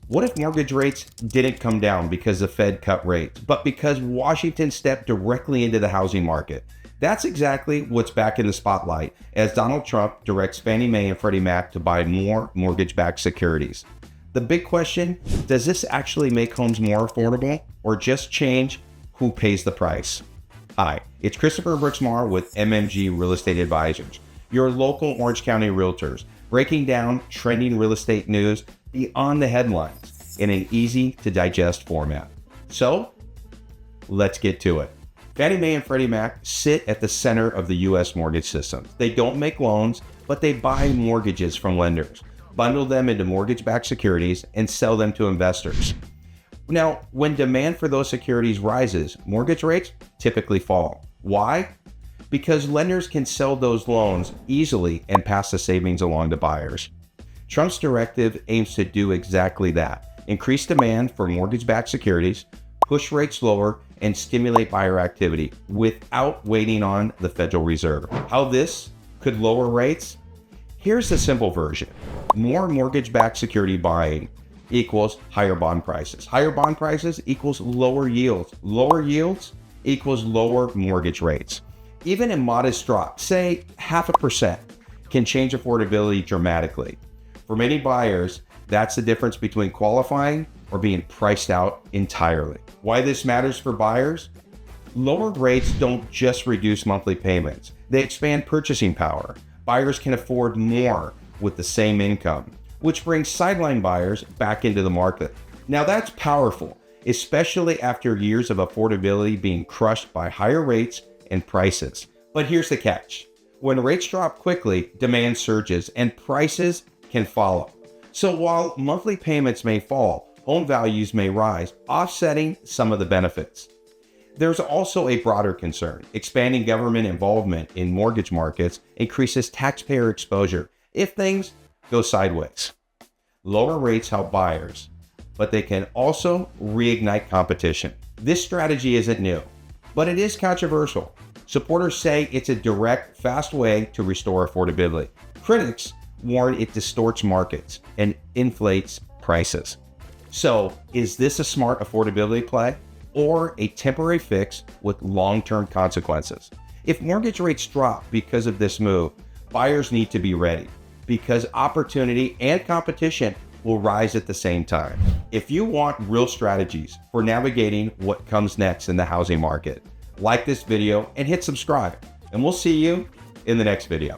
What if mortgage rates didn't come down because the Fed cut rates, but because Washington stepped directly into the housing market? That's exactly what's back in the spotlight as Donald Trump directs Fannie Mae and Freddie Mac to buy more mortgage-backed securities. The big question, does this actually make homes more affordable or just change who pays the price? Hi, it's Christopher Broox Mahr with MMG Real Estate Advisors, your local Orange County realtors, breaking down trending real estate news beyond the headlines in an easy to digest format. So let's get to it. Fannie Mae and Freddie Mac sit at the center of the U.S. mortgage system. They don't make loans, but they buy mortgages from lenders, bundle them into mortgage-backed securities, and sell them to investors. Now, when demand for those securities rises, mortgage rates typically fall. Why? Because lenders can sell those loans easily and pass the savings along to buyers. Trump's directive aims to do exactly that: increase demand for mortgage-backed securities, push rates lower, and stimulate buyer activity without waiting on the Federal Reserve. How this could lower rates? Here's the simple version. More mortgage-backed security buying equals higher bond prices. Higher bond prices equals lower yields. Lower yields equals lower mortgage rates. Even a modest drop, say 0.5%, can change affordability dramatically. For many buyers, that's the difference between qualifying or being priced out entirely. Why this matters for buyers? Lower rates don't just reduce monthly payments. They expand purchasing power. Buyers can afford more with the same income, which brings sideline buyers back into the market. Now that's powerful, especially after years of affordability being crushed by higher rates and prices. But here's the catch. When rates drop quickly, demand surges and prices can follow. So while monthly payments may fall, home values may rise, offsetting some of the benefits. There's also a broader concern. Expanding government involvement in mortgage markets increases taxpayer exposure if things go sideways. Lower rates help buyers, but they can also reignite competition. This strategy isn't new, but it is controversial. Supporters say it's a direct, fast way to restore affordability. Critics warn it distorts markets and inflates prices. So, is this a smart affordability play or a temporary fix with long-term consequences? If mortgage rates drop because of this move, buyers need to be ready because opportunity and competition will rise at the same time. If you want real strategies for navigating what comes next in the housing market, like this video and hit subscribe, and we'll see you in the next video.